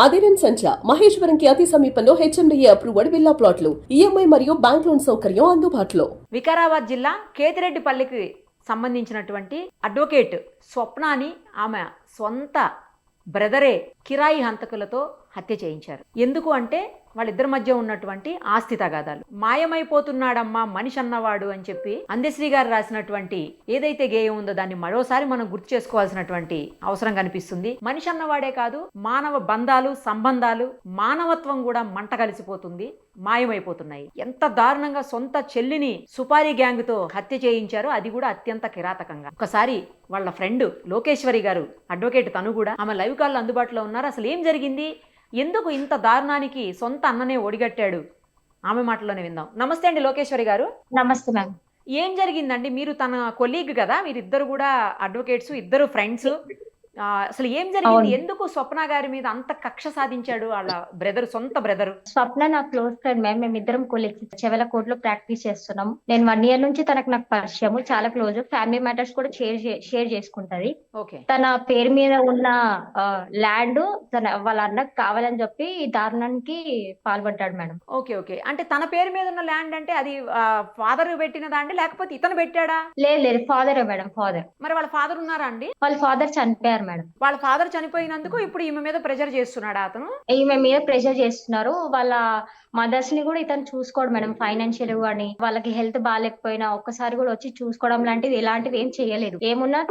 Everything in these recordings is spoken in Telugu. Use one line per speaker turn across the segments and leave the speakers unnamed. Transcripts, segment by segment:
అదిరన్ సంచ మహేశ్వరంకి అతి సమీపంలో హెచ్ఎండిఏ అప్రూవ్డ్ విల్లా ప్లాట్లు ఈఎంఐ మరియు బ్యాంక్ లోన్ సౌకర్యం అందుబాటులో.
వికారాబాద్ జిల్లా కేతిరెడ్డిపల్లికి సంబంధించినటువంటి అడ్వకేట్ స్వప్నాని ఆమె సొంత బ్రదరే కిరాయి హంతకులతో హత్య చేయించారు. ఎందుకు అంటే వాళ్ళిద్దరి మధ్య ఉన్నటువంటి ఆస్తి తగాదాలు. మాయమైపోతున్నాడమ్మా మనిషి అన్నవాడు అని చెప్పి అందశ్రీ గారు రాసినటువంటి ఏదైతే గేయం ఉందో దాన్ని మరోసారి మనం గుర్తు చేసుకోవాల్సినటువంటి అవసరం కనిపిస్తుంది. మనిషి అన్నవాడే కాదు, మానవ బంధాలు, సంబంధాలు, మానవత్వం కూడా మంట కలిసిపోతుంది, మాయమైపోతున్నాయి. ఎంత దారుణంగా సొంత చెల్లిని సుపారీ గ్యాంగ్ తో హత్య చేయించారో, అది కూడా అత్యంత కిరాతకంగా. ఒకసారి వాళ్ళ ఫ్రెండ్ లోకేశ్వరి గారు అడ్వకేట్, తను కూడా ఆమె లైవ్ కాల్ అందుబాటులో ఉన్నారు. అసలు ఏం జరిగింది, ఎందుకు ఇంత దారుణానికి సొంత అన్ననే ఒడిగట్టాడు, ఆమె మాటల్లోనే విందాం. నమస్తే అండి లోకేశ్వరి గారు.
నమస్తే మ్యామ్.
ఏం జరిగిందండి? మీరు తన కొలీగ్ కదా, మీరిద్దరు కూడా అడ్వకేట్స్, ఇద్దరు ఫ్రెండ్స్. అసలు ఏం జరిగింది? ఎందుకు స్వప్న గారి మీద అంత కక్ష సాధించాడు వాళ్ళ బ్రదర్, సొంత బ్రదర్?
స్వప్న నా క్లోజ్ ఫ్రెండ్ మ్యామ్. మేమిద్దరం కొలీగ్స్, చెవెల కోర్ట్ లో ప్రాక్టీస్ చేస్తున్నాం. నేను 1 year నుంచి నాకు పరిచయం, చాలా క్లోజ్. ఫ్యామిలీ మ్యాటర్స్ కూడా షేర్ చేసుకుంటది.
ఓకే.
తన పేరు మీద ఉన్న ల్యాండ్ వాళ్ళ అన్నకు కావాలని చెప్పి ఈ దారుణానికి పాల్పడ్డాడు మేడం.
Okay okay. అంటే తన పేరు మీద ఉన్న ల్యాండ్ అంటే అది ఫాదర్ పెట్టినదా అండి, లేకపోతే ఇతను పెట్టాడా?
లేదు, ఫాదరే మేడం, ఫాదర్.
మరి వాళ్ళ ఫాదర్ ఉన్నారా అండి?
వాళ్ళ ఫాదర్ చనిపోయారు మేడం.
వాళ్ళ ఫాదర్ చనిపోయినందుకు ఇప్పుడు ఈమె మీద ప్రెషర్ చేస్తున్నాడా అతను?
ఈమె మీద ప్రెషర్ చేస్తున్నారు. వాళ్ళ మదర్స్ ని కూడా ఇతను చూసుకోవడం మేడం, ఫైనాన్షియల్ గానీ వాళ్ళకి హెల్త్ బాగాలేకపోయినా ఒక్కసారి కూడా వచ్చి చూసుకోవడం లాంటివి ఎలాంటివి ఏం చేయలేదు. ఏమున్నా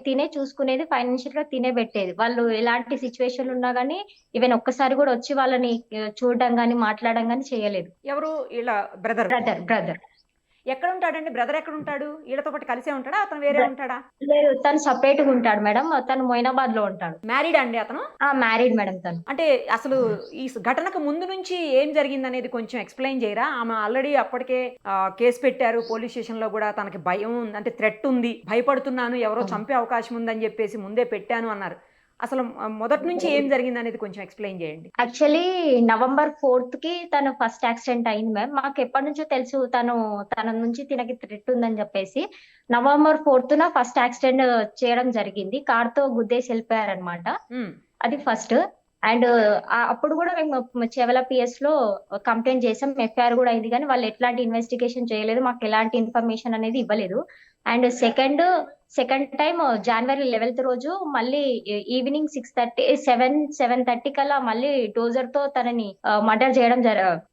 తినే చూసుకునేది, ఫైనాన్షియల్ గా తినే పెట్టేది. వాళ్ళు ఎలాంటి సిచ్యువేషన్ ఉన్నా గానీ ఈవెన్ ఒక్కసారి కూడా వచ్చి వాళ్ళని చూడడం గానీ మాట్లాడడం గానీ చేయలేదు.
ఎవరు? ఇలా బ్రదర్.
బ్రదర్
ఎక్కడ ఉంటాడండి బ్రదర్? ఎక్కడ ఉంటాడు? వీళ్ళతో పాటు కలిసే ఉంటాడా, అతను వేరే ఉంటాడా?
లేదు, తను సపరేట్ గా ఉంటాడు మేడం. తను మొయినాబాద్ లో ఉంటాడు.
మ్యారీడ్ అండి అతను?
Married madam. తను
అంటే అసలు ఈ ఘటనకు ముందు నుంచి ఏం జరిగింది అనేది కొంచెం ఎక్స్ప్లెయిన్ చేయరా? ఆమె ఆల్రెడీ అప్పటికే కేసు పెట్టారు పోలీస్ స్టేషన్ లో కూడా. తనకి భయం అంటే థ్రెట్ ఉంది, భయపడుతున్నాను, ఎవరో చంపే అవకాశం ఉందని చెప్పేసి ముందే పెట్టాను అన్నారు. అసలు మొదటి నుంచి ఏం జరిగింది అనేది కొంచెం ఎక్స్ప్లెయిన్ చేయండి.
యాక్చువల్లీ November 4th కి తను ఫస్ట్ యాక్సిడెంట్ అయింది మ్యామ్. మాకు ఎప్పటి నుంచో తెలుసు తన నుంచి తినకి థ్రెట్ ఉందని చెప్పేసి. November 4th ఫస్ట్ యాక్సిడెంట్ చేయడం జరిగింది. కార్ తో గుద్దేసి వెళ్ళిపోయారనమాట. అది ఫస్ట్. అండ్ అప్పుడు కూడా మేము చెవల PS లో కంప్లైంట్ చేసాం, FIR కూడా అయింది, కానీ వాళ్ళు ఎట్లాంటి ఇన్వెస్టిగేషన్ చేయలేదు, మాకు ఎలాంటి ఇన్ఫర్మేషన్ అనేది ఇవ్వలేదు. And second time January 11th రోజు మళ్ళీ ఈవినింగ్ 7:30 కల్లా మళ్ళీ డోజర్ తో తనని మర్డర్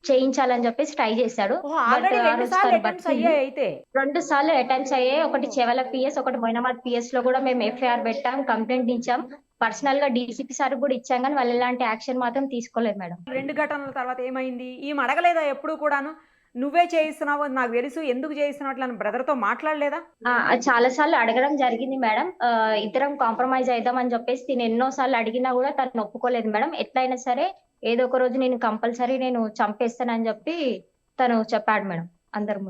చేయించాలని చెప్పేసి ట్రై చేశాడు. 2 సార్లు అటెంప్ట్స్ అయ్యాయి. ఒకటి చెవల PS, ఒకటి మొయినాబాద్ PS లో కూడా మేము FIR పెట్టాం, కంప్లైంట్ ఇచ్చాం. పర్సనల్ గా DCP సార్ కూడా ఇచ్చాం, కానీ వాళ్ళు ఎలాంటి యాక్షన్ మాత్రం తీసుకోలేదు మేడం.
2 ఘటనల తర్వాత ఏమైంది? ఈమె అడగలేదా ఎప్పుడు కూడాను, నువ్వే చేయిస్తున్నావు నాకు తెలుసు, ఎందుకు చేయిస్తున్నావు అట్లా బ్రదర్ తో మాట్లాడలేదా?
చాలా సార్లు అడగడం జరిగింది మేడం. ఇద్దరం కాంప్రమైజ్ అయిద్దామని చెప్పేసి నేను ఎన్నో సార్లు అడిగినా కూడా తను ఒప్పుకోలేదు మేడం. ఎట్లయినా సరే ఏదో ఒక రోజు నేను కంపల్సరీ నేను చంపేస్తానని చెప్పి తను చెప్పాడు మేడం, అందరి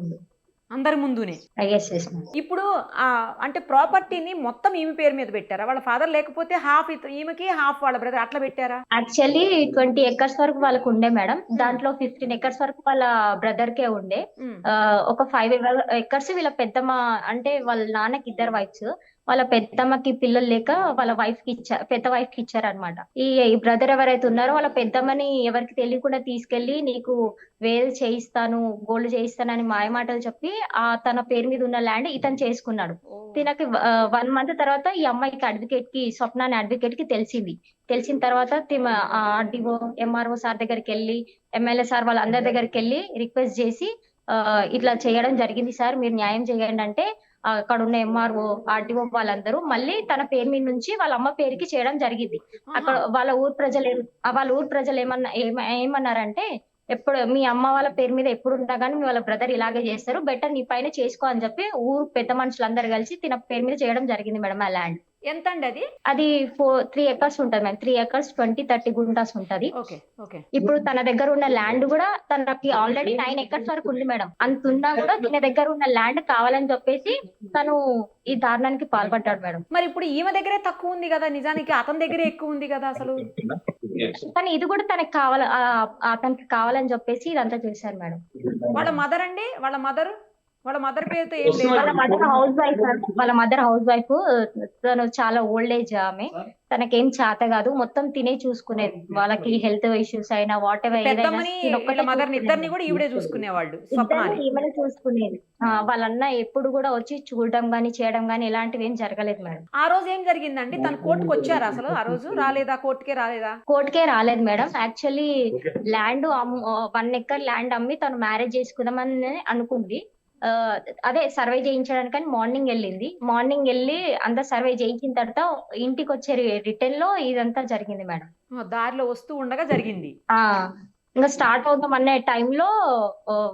ముందునే.
ఇప్పుడు అంటే ప్రాపర్టీని మొత్తం ఈమె పేరు మీద పెట్టారా? వాళ్ళ ఫాదర్ లేకపోతే హాఫ్ ఈమెకి, హాఫ్ వాళ్ళ బ్రదర్ అట్లా పెట్టారా?
యాక్చువల్లీ 20 acres వరకు వాళ్ళకు ఉండే మేడం. దాంట్లో 15 acres వరకు వాళ్ళ బ్రదర్ కే ఉండే. ఒక 5 acres వీళ్ళ పెద్దమ్మ, అంటే వాళ్ళ నాన్నకి 2 wives. వాళ్ళ పెద్దమ్మకి పిల్లలు లేక వాళ్ళ పెద్ద వైఫ్ కి ఇచ్చారనమాట. ఈ బ్రదర్ ఎవరైతే ఉన్నారో వాళ్ళ పెద్దమ్మని ఎవరికి తెలియకుండా తీసుకెళ్లి నీకు వేలు చేయిస్తాను, గోల్డ్ చేయిస్తానని మాయమాటలు చెప్పి తన పేరు మీద ఉన్న ల్యాండ్ ఇతను చేసుకున్నాడు. తినకి 1 month తర్వాత ఈ అమ్మాయికి స్వప్న అనే అడ్వకేట్ కి తెలిసిన తర్వాత RDO, MRO సార్ దగ్గరికి వెళ్ళి, MLA సార్ వాళ్ళ అందరి దగ్గరికి వెళ్ళి రిక్వెస్ట్ చేసి ఇట్లా చేయడం జరిగింది సార్, మీరు న్యాయం చేయండి అంటే అక్కడ ఉన్న MRO, RDO వాళ్ళందరూ మళ్ళీ తన పేరు మీద నుంచి వాళ్ళ అమ్మ పేరుకి చేయడం జరిగింది. అక్కడ వాళ్ళ ఊరు ప్రజలు ఏమన్నారంటే, ఎప్పుడు మీ అమ్మ వాళ్ళ పేరు మీద ఎప్పుడు ఉన్నా కానీ మీ వాళ్ళ బ్రదర్ ఇలాగే చేస్తారు, బెటర్ నీ పైన చేసుకో అని చెప్పి ఊరు పెద్ద మనుషులందరూ కలిసి తిన పేరు మీద చేయడం జరిగింది మేడం. ఆ ల్యాండ్
ఎంత అండి?
అది 3 acres ఉంటది మేడం. 3 acres 20-30 గుంటాస్ ఉంటది. ఇప్పుడు తన దగ్గర ఉన్న ల్యాండ్ కూడా తనకి ఆల్రెడీ 9 acres వరకు ఉంది మేడం. అంతున్నా కూడా తన దగ్గర ఉన్న ల్యాండ్ కావాలని చెప్పేసి తను ఈ దారుణానికి పాల్పడ్డాడు మేడం.
మరి ఇప్పుడు ఈమె దగ్గరే తక్కువ ఉంది కదా, నిజానికి అతని దగ్గరే ఎక్కువ ఉంది కదా అసలు.
కానీ ఇది కూడా అతనికి కావాలని చెప్పేసి ఇదంతా చేశారు మేడం.
వాళ్ళ మదర్ అండి, వాళ్ళ మదర్ వాళ్ళ మదర్ పేరుతో ఏం లేదు.
వాళ్ళ మదర్ హౌస్ వైఫ్. తను చాలా ఓల్డ్ ఏజ్ ఆమె. తనకేం చేత కాదు, మొత్తం తినే చూసుకునేది. వాళ్ళకి హెల్త్ ఇష్యూస్ అయినా వాట్ ఎవర్ ఏదైనా
పెద్దమ్మని వీళ్ళ మదర్ని ఇద్దరిని కూడా ఈవిడే చూసుకునేవాళ్ళు, స్వప్నాని.
ఈమెనే చూసుకునేది. వాళ్ళన్న ఎప్పుడు కూడా వచ్చి చూడడం గానీ చేయడం గానీ ఎలాంటివి ఏం జరగలేదు మేడం.
ఆ రోజు ఏం జరిగిందండి? తను కోర్టుకు వచ్చారా అసలు? ఆ రోజు రాలేదా? కోర్టుకే రాలేదా?
కోర్టుకే రాలేదు madam. Actually land 1 acre land అమ్మి తను మ్యారేజ్ చేసుకుందామని అనుకుంది. ఆ, అదే సర్వే చేయించడానికని మార్నింగ్ వెళ్ళింది. మార్నింగ్ వెళ్ళి అంతా సర్వే చేయించిన తర్వాత ఇంటికి వచ్చే రిటర్న్ లో ఇదంతా జరిగింది మేడం.
దారిలో వస్తూ ఉండగా జరిగింది.
ఆ ఇంకా స్టార్ట్ అవుతాం అనే టైంలో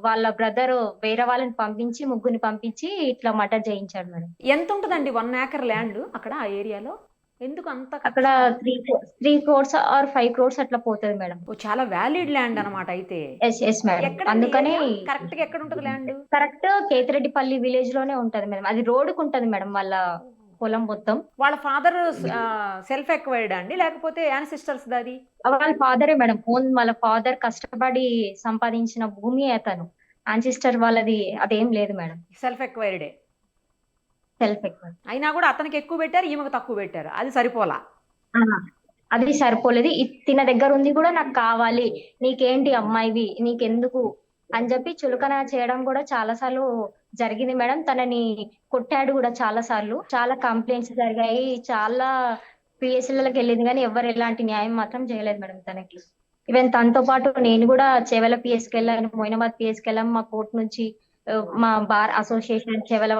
వాళ్ళ బ్రదర్ వేరే వాళ్ళని పంపించి, ముగ్గురిని పంపించి ఇట్లా మర్డర్ చేయించాడు మేడం.
ఎంత ఉంటదండి 1 acre ల్యాండ్ అక్కడ ఆ ఏరియాలో? ఎందుకు అంత
అక్కడ 3 crores ఆర్ 5 crores అట్లా పోతుంది మేడం.
చాలా వ్యాలిడ్ ల్యాండ్ అన్నమాట అయితే.
Yes madam.
ఎక్కడ
అందుకని
కరెక్ట్ గా ఎక్కడ ఉంటది ల్యాండ్?
కరెక్ట్ కేతిరెడ్డిపల్లి విలేజ్ లోనే ఉంటది మేడం. అది రోడ్డుకు ఉంటది మేడం వాళ్ళ పొలం మొత్తం.
వాళ్ళ ఫాదర్ సెల్ఫ్ ఎక్వైర్డ్ అండి, లేకపోతే యాన్సిస్టర్స్ దాది?
వాళ్ళ ఫాదరే మేడం. వాళ్ళ ఫాదర్ కష్టపడి సంపాదించిన భూమి అతను. ఆన్సిస్టర్ వాళ్ళది అదేం లేదు మేడం.
సెల్ఫ్ ఎక్వైర్డే.
సెల్ఫ్ ఎక్వైర్డ్
అయినా కూడా అతనికి ఎక్కువ పెట్టారు, ఈమెకు తక్కువ పెట్టారు. అది సరిపోలా.
అది సరిపోలేదు. తిన దగ్గర ఉంది కూడా నాకు కావాలి, నీకేంటి అమ్మాయివి, నీకెందుకు అని చెప్పి చులకన చేయడం కూడా చాలా సార్లు జరిగింది మేడం. తనని కొట్టాడు కూడా చాలా సార్లు. చాలా కంప్లైంట్స్ జరిగాయి. చాలా పిఎస్ఎల్కి వెళ్ళింది కానీ ఎవరు ఎలాంటి న్యాయం మాత్రం చేయలేదు మేడం తనకి. ఈవెన్ తనతో పాటు నేను కూడా చేవెల పిఎస్కి వెళ్ళాను, మొయినాబాద్ పిఎస్కి వెళ్ళాము. మా కోర్టు నుంచి మా బార్ అసోసియేషన్ చేవెల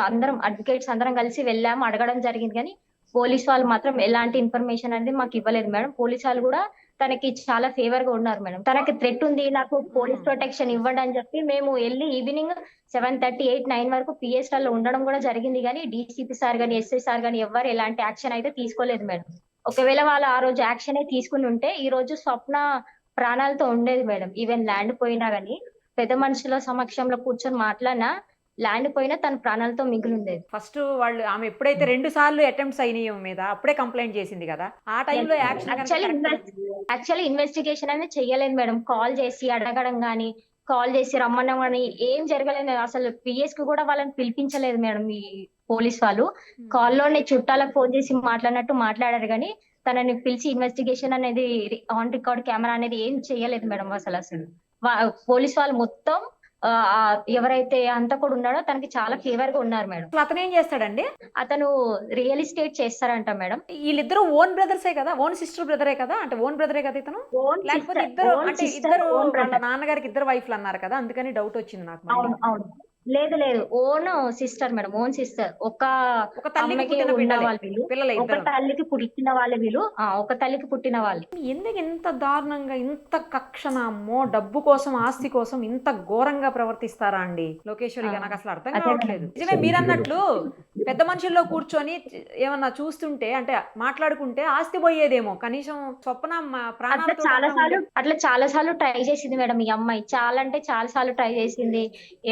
అందరం అడ్వకేట్స్ అందరం కలిసి వెళ్ళాము, అడగడం జరిగింది. కానీ పోలీస్ వాళ్ళు మాత్రం ఎలాంటి ఇన్ఫర్మేషన్ అనేది మాకు ఇవ్వలేదు మేడం. పోలీస్ వాళ్ళు కూడా తనకి చాలా ఫేవర్ గా ఉన్నారు మేడం. తనకి థ్రెట్ ఉంది, నాకు పోలీస్ ప్రొటెక్షన్ ఇవ్వండి అని చెప్పి మేము వెళ్ళి ఈవినింగ్ 7:30, 8, 9 వరకు పిఎస్ లో ఉండడం కూడా జరిగింది. కానీ డీసీపీ సార్ గానీ ఎస్ఐ సార్ గానీ ఎవరు ఎలాంటి యాక్షన్ అయితే తీసుకోలేదు మేడం. ఒకవేళ వాళ్ళు ఆ రోజు యాక్షన్ తీసుకుని ఉంటే ఈ రోజు స్వప్న ప్రాణాలతో ఉండేది మేడం. ఈవెన్ ల్యాండ్ పోయినా గానీ పెద్ద మనుషుల సమక్షంలో కూర్చొని మాట్లాడినా ల్యాండ్ పోయినా తన ప్రాణాలతో మిగిలి ఉండేది.
ఫస్ట్ వాళ్ళు ఆమె ఎప్పుడైతే 2 సార్లు అటెంప్ట్స్ అయినాయి మీద అప్పుడే కంప్లైంట్ చేసింది కదా, ఆ టైంలో
యాక్చువల్లీ ఇన్వెస్టిగేషన్ అనేది చెయ్యలేదు మేడం. కాల్ చేసి అడగడం గానీ, కాల్ చేసి రమ్మడం గానీ ఏం జరగలేదు. అసలు పిఎస్ కి కూడా వాళ్ళని పిలిపించలేదు మేడం ఈ పోలీస్ వాళ్ళు. కాల్లోనే చుట్టాలకు ఫోన్ చేసి మాట్లాడినట్టు మాట్లాడారు కానీ తనని పిలిచి ఇన్వెస్టిగేషన్ అనేది ఆన్ రికార్డ్ కెమెరా అనేది ఏం చెయ్యలేదు మేడం. అసలు పోలీస్ వాళ్ళు మొత్తం ఎవరైతే హంతకుడు ఉన్నాడో తనకి చాలా ఫేవర్ గా ఉన్నారు మేడం.
అతను ఏం చేస్తాడండి?
అతను రియల్ ఎస్టేట్ చేస్తారంట మేడం.
వీళ్ళిద్దరు ఓన్ బ్రదర్సే కదా, ఓన్ సిస్టర్ బ్రదరే కదా, అంటే ఓన్ బ్రదరే కదా ఇతను? లేకపోతే ఇద్దరు వాళ్ళ నాన్నగారికి 2 వైఫ్లు అన్నారు కదా, అందుకని డౌట్ వచ్చింది నాకు.
అవును లేదు own sister madam. Own sister. ఒక తల్లికి పుట్టిన వాళ్ళ వీళ్ళు. ఒక తల్లికి పుట్టిన వాళ్ళు.
ఎందుకు ఇంత దారుణంగా, ఇంత కక్షణమో డబ్బు కోసం, ఆస్తి కోసం ఇంత ఘోరంగా ప్రవర్తిస్తారా అండి లోకేశ్వరి గారు? నాకు అసలు అర్థం కావట్లేదు. నిజమే మీరన్నట్లు పెద్ద మనుషుల్లో కూర్చొని ఏమన్నా చూస్తుంటే, అంటే మాట్లాడుకుంటే ఆస్తి పోయేదేమో. కనీసం స్వప్న
అట్లా చాలా సార్లు ట్రై చేసింది మేడం ఈ అమ్మాయి. చాలా అంటే చాలా సార్లు ట్రై చేసింది.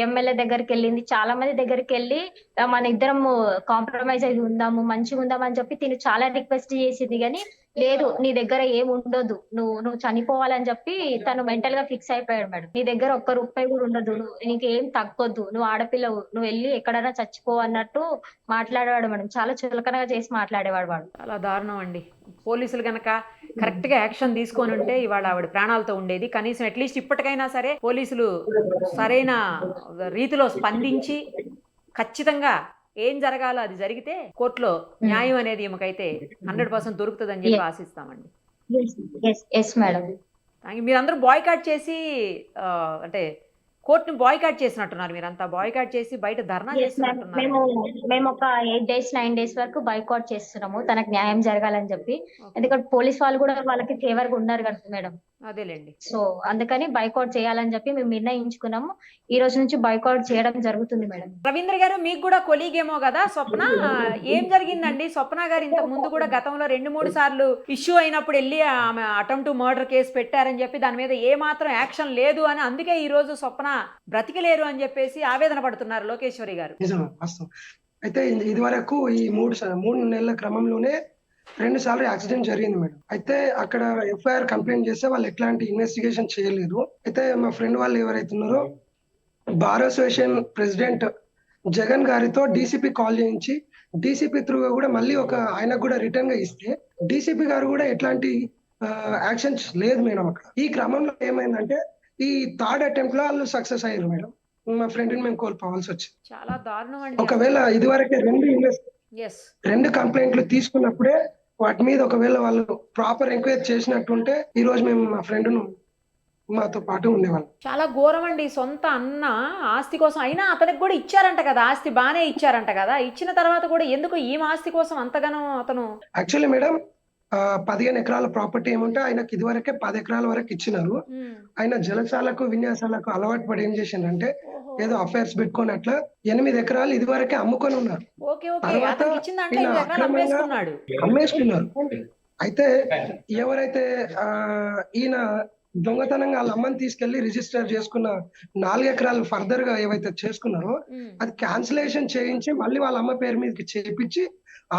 ఎమ్మెల్యే దగ్గరికి వెళ్ళింది, చాలా మంది దగ్గరికి వెళ్ళి మన ఇద్దరం కాంప్రమైజ్ అయి ఉందాము, మంచిగా ఉందామని చెప్పి తిను చాలా రిక్వెస్ట్ చేసింది. కానీ లేదు, నీ దగ్గర ఏం ఉండదు, నువ్వు చనిపోవాలని చెప్పి తను మెంటల్ గా ఫిక్స్ అయిపోయాడు మేడం. నీ దగ్గర ₹1 కూడా ఉండదు, నీకేం తగ్గొద్దు, నువ్వు ఆడపిల్లవు, నువ్వు వెళ్ళి ఎక్కడైనా చచ్చిపో అన్నట్టు మాట్లాడేవాడు మేడం. చాలా చులకనగా చేసి మాట్లాడేవాడు వాడు.
చాలా దారుణం అండి. పోలీసులు గనక కరెక్ట్ గా యాక్షన్ తీసుకొని ఉంటే ఇవాళ ఆవిడ ప్రాణాలతో ఉండేది. కనీసం అట్లీస్ట్ ఇప్పటికైనా సరే పోలీసులు సరైన రీతిలో స్పందించి ఖచ్చితంగా ఏం జరగాలో అది జరిగితే కోర్టులో న్యాయం అనేది ఈమెకైతే 100% దొరుకుతుందని చెప్పి ఆశిస్తామండి. మీరందరూ బాయ్కాట్ చేసి అంటే కోర్టుని బాయ్కాట్ చేసినట్టున్నారు. మీరంతా బాయ్కాట్ చేసి బయట ధర్నా చేస్తున్నట్టున్నారు.
మేము ఒక 8 days 9 days వరకు బాయ్కాట్ చేస్తున్నాము తనకు న్యాయం జరగాలని చెప్పి. ఎందుకంటే పోలీస్ వాళ్ళు కూడా వాళ్ళకి ఫేవర్ గా ఉన్నారు కదా మేడం.
అదేలేండి.
సో అందుకని బాయ్కాట్ చేయాలని చెప్పి మేము నిర్ణయించుకున్నాము. ఈ రోజు నుంచి బాయ్కాట్ చేయడం జరుగుతుంది మేడం.
రవీంద్ర గారు, మీకు కూడా కొలీగ్ ఏమో కదా స్వప్న, ఏం జరిగిందండి? స్వప్న గారు ఇంతకు ముందు కూడా గతంలో 2-3 సార్లు ఇష్యూ అయినప్పుడు వెళ్ళి ఆమె అటెంప్ట్ టు మర్డర్ కేసు పెట్టారని చెప్పి దాని మీద ఏ మాత్రం యాక్షన్ లేదు అని, అందుకే ఈ రోజు స్వప్న బ్రతికలేరు అని చెప్పేసి ఆవేదన పడుతున్నారు లోకేశ్వరి గారు.
అయితే ఇది వరకు ఈ 3 నెలల క్రమంలోనే 2 సార్లు యాక్సిడెంట్ జరిగింది మేడం. అయితే అక్కడ ఎఫ్ఐఆర్ కంప్లైంట్ చేస్తే వాళ్ళు ఎట్లాంటి ఇన్వెస్టిగేషన్ చేయలేదు. అయితే మా ఫ్రెండ్ వాళ్ళు ఎవరైతే ఉన్నారో బార్ అసోసియేషన్ ప్రెసిడెంట్ జగన్ గారితో డీసీపీ కాల్ చేయించి డీసీపీ త్రూగా కూడా మళ్ళీ ఆయనకు కూడా రిటర్న్ గా ఇస్తే డీసీపీ గారు కూడా ఎట్లాంటి యాక్షన్స్ లేదు మేడం అక్కడ. ఈ క్రమంలో ఏమైందంటే ఈ థర్డ్ అటెంప్ట్ లో వాళ్ళు సక్సెస్ అయ్యారు మేడం. మా ఫ్రెండ్ ని మేము కోల్పోవాల్సి వచ్చింది.
చాలా దారుణం అండి.
ఒకవేళ ఇదివరకే
ఎస్
రెండు కంప్లైంట్లు తీసుకున్నప్పుడే వాటి మీద ఒకవేళ వాళ్ళు ప్రాపర్ ఎంక్వైరీ చేసినట్టుంటే ఈ రోజు మేము మా ఫ్రెండ్ ను మాతో పాటు ఉండేవాళ్ళం.
చాలా ఘోరం అండి. సొంత అన్న ఆస్తి కోసం అయినా అతనికి కూడా ఇచ్చారంట కదా, ఆస్తి బాగానే ఇచ్చారంట కదా. ఇచ్చిన తర్వాత కూడా ఎందుకు ఈమె ఆస్తి కోసం అంతగానో అతను?
యాక్చువల్లీ మేడం 15 ఎకరాల ప్రాపర్టీ ఏముంటే ఆయనకి ఇదివరకే 10 ఎకరాల వరకు ఇచ్చినారు. ఆయన జలసాలకు విన్యాసాలకు అలవాటు పడి ఏం చేసిందంటే ఏదో అఫైర్స్ పెట్టుకొని అట్లా 8 ఎకరాలు ఇదివరకే అమ్ముకొని ఉన్నారు. తర్వాత అమ్మేసుకున్నారు. అయితే ఎవరైతే ఈయన దొంగతనంగా వాళ్ళ అమ్మని తీసుకెళ్లి రిజిస్టర్ చేసుకున్న 4 ఎకరాలు ఫర్దర్ గా ఏవైతే చేసుకున్నారో అది క్యాన్సిలేషన్ చేయించి మళ్ళీ వాళ్ళ అమ్మ పేరు మీదకి చేపించి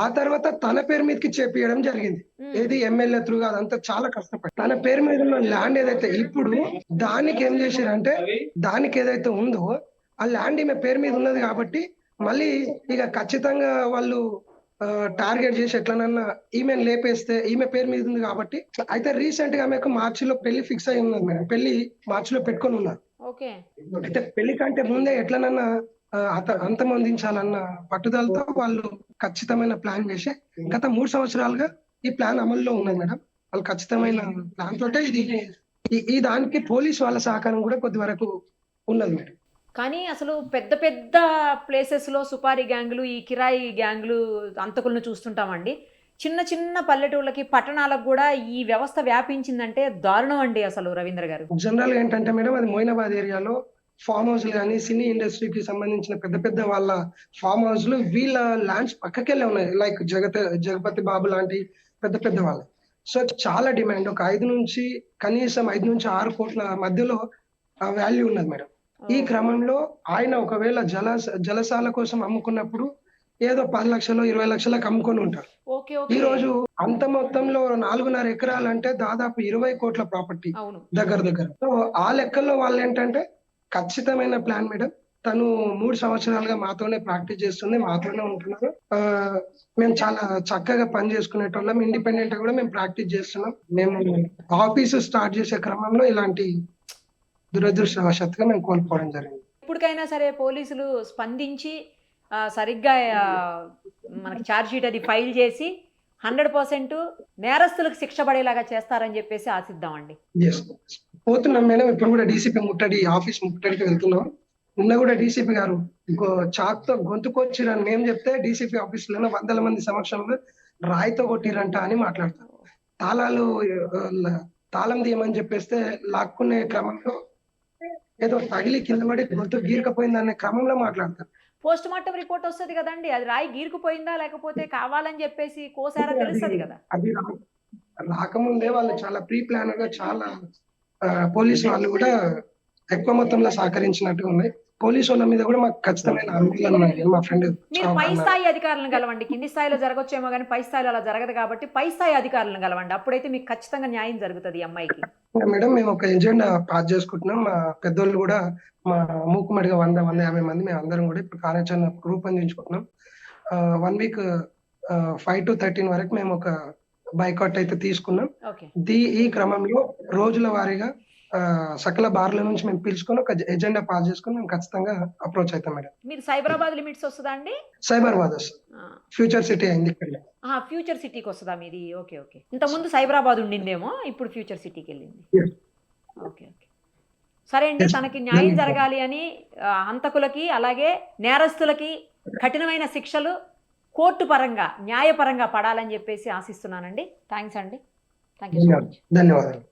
ఆ తర్వాత తన పేరు మీదకి చేపియడం జరిగింది. ఏది ఎమ్మెల్యే త్రూగా అదంతా చాలా కష్టపడి తన పేరు మీద ఉన్న ల్యాండ్ ఏదైతే ఇప్పుడు దానికి ఏం చేశారంటే దానికి ఏదైతే ఉందో ఆ ల్యాండ్ ఈమె పేరు మీద ఉన్నది కాబట్టి మళ్ళీ ఇక ఖచ్చితంగా వాళ్ళు టార్గెట్ చేసి ఎట్లనన్నా ఈమెను లేపేస్తే ఈమె పేరు మీద ఉంది కాబట్టి. అయితే రీసెంట్ గా ఆమెకు మార్చిలో పెళ్లి ఫిక్స్ అయి ఉన్నది మేడం. పెళ్లి మార్చిలో పెట్టుకొని ఉన్నారు. అయితే పెళ్లి కంటే ముందే ఎట్లనన్నా అంతమొందించాలన్న పట్టుదలతో వాళ్ళు ఖచ్చితమైన ప్లాన్ వేసి గత 3 సంవత్సరాలుగా ఈ ప్లాన్ అమల్లో ఉన్నది మేడం. వాళ్ళు ఖచ్చితమైన ప్లాన్ తోటే ఈ దానికి పోలీస్ వాళ్ళ సహకారం కూడా కొద్ది వరకు ఉన్నది మేడం.
కానీ అసలు పెద్ద పెద్ద ప్లేసెస్లో సుపారీ గ్యాంగులు, ఈ కిరాయి గ్యాంగులు అంతకులను చూస్తుంటామండి. చిన్న చిన్న పల్లెటూళ్ళకి పట్టణాలకు కూడా ఈ వ్యవస్థ వ్యాపించిందంటే దారుణం అండి అసలు. రవీంద్ర గారు,
జనరల్ గా ఏంటంటే మేడం అది మొయినాబాద్ ఏరియాలో ఫామ్ హౌస్లు కానీ సినీ ఇండస్ట్రీకి సంబంధించిన పెద్ద పెద్ద వాళ్ళ ఫామ్ హౌస్లు వీళ్ళ ల్యాండ్స్ పక్కకెళ్ళే ఉన్నాయి. లైక్ జగపతి బాబు లాంటి పెద్ద పెద్ద వాళ్ళు. సో చాలా డిమాండ్. ఒక కనీసం 5 నుంచి 6 కోట్ల మధ్యలో వాల్యూ ఉన్నది మేడం. ఈ క్రమంలో ఆయన ఒకవేళ జలసాల కోసం అమ్ముకున్నప్పుడు ఏదో 10 లక్షలు 20 లక్షలకు అమ్ముకొని ఉంటారు. ఈ రోజు అంత మొత్తంలో 4.5 ఎకరాలు అంటే దాదాపు 20 కోట్ల ప్రాపర్టీ దగ్గర. సో ఆ లెక్కల్లో వాళ్ళు ఏంటంటే ఖచ్చితమైన ప్లాన్ మేడం. తను 3 సంవత్సరాలుగా మాతోనే ప్రాక్టీస్ చేస్తుంది, మాతోనే ఉంటున్నారు. మేము చాలా చక్కగా పని చేసుకునేటోళ్ళం. ఇండిపెండెంట్ గా కూడా మేము ప్రాక్టీస్ చేస్తున్నాం. మేము ఆఫీసు స్టార్ట్ చేసే క్రమంలో ఇలాంటి దురదృష్టవశాత్తుగా మేము కోల్పోవడం జరిగింది.
ఇప్పటికైనా సరే పోలీసులు స్పందించి సరిగ్గా మనకి ఛార్జ్ షీట్ అది ఫైల్ చేసి 100% నేరస్తులకు శిక్ష పడేలాగా చేస్తారని చెప్పేసి ఆశిద్దామండి.
పోతున్నాం మేడం. ఇప్పుడు కూడా డీసీపీ ఆఫీస్ ముట్టడికి వెళ్తున్నాం. నిన్న కూడా డీసీపీ గారు చాక్ తో గొంతుకొచ్చిరని మేము చెప్తే డీసీపీ ఆఫీస్ లో 100 మంది సమక్షంలో రాయితో కొట్టిరంట అని మాట్లాడతారు. తాళం తీయమని చెప్పేస్తే లాక్కునే క్రమంలో ఏదో తగిలి కింద పడి గొంతు గీరకపోయింది అనే క్రమంలో మాట్లాడతారు.
పోస్ట్ మార్టం రిపోర్ట్ వస్తుంది కదండి, అది రాయి గీరుకుపోయిందా లేకపోతే కావాలని చెప్పేసి కోసారా తెలుస్తుంది కదా.
అది రాకముందే వాళ్ళు చాలా ప్రీ ప్లాన్ గా చాలా పోలీసు వాళ్ళు కూడా ఎక్కువ మొత్తంలో సహకరించినట్టుగా ఉన్నాయి. పోలీసు వాళ్ళ మీద కూడా మాకు ఖచ్చితమైన అనుమానాలు ఉన్నాయి. మా ఫ్రెండ్
మీరు పై స్థాయి అధికారులను కలవండి. కింది స్థాయిలో జరగొచ్చేమో కానీ పై స్థాయిలో అలా జరగదు కాబట్టి పై స్థాయి అధికారులను కలవండి. అప్పుడైతే మీకు ఖచ్చితంగా న్యాయం జరుగుతుంది ఈ అమ్మాయికి.
మేడం మేము ఒక ఎజెండా పాస్ చేసుకుంటున్నాం. మా పెద్దోళ్ళు కూడా మా మూకుమ్మడిగా 100-150 మంది మేము అందరం కూడా ఇప్పుడు కార్యాచరణ రూపొందించుకుంటున్నాం. 1 వీక్ 5 to 13 వరకు మేము ఒక బైకాట్ అయితే తీసుకున్నాం. ఈ క్రమంలో రోజుల వారీగా సకల బార్ల నుంచి మేము పిలుచుకొని ఒక ఎజెండా పాస్ చేసుకుని మేము ఖచ్చితంగా అప్రోచ్ అవుతాం మేడం.
మీరు సైబరాబాద్ లిమిట్స్ వస్తుందా అండి?
సైబరాబాద్ వస్తుంది. ఫ్యూచర్ సిటీ అయింది ఇక్కడ.
ఫ్యూచర్ సిటీకి వస్తుందా మీది? ఓకే. ఇంత ముందు సైబరాబాద్ ఉండిందేమో, ఇప్పుడు ఫ్యూచర్ సిటీకి వెళ్ళింది. ఓకే. సరే అండి, తనకి న్యాయం జరగాలి అని హంతకులకి అలాగే నేరస్తులకి కఠినమైన శిక్షలు కోర్టు పరంగా న్యాయపరంగా పడాలని చెప్పేసి ఆశిస్తున్నానండి. థ్యాంక్స్ అండి. Thank you so much.
ధన్యవాదాలు.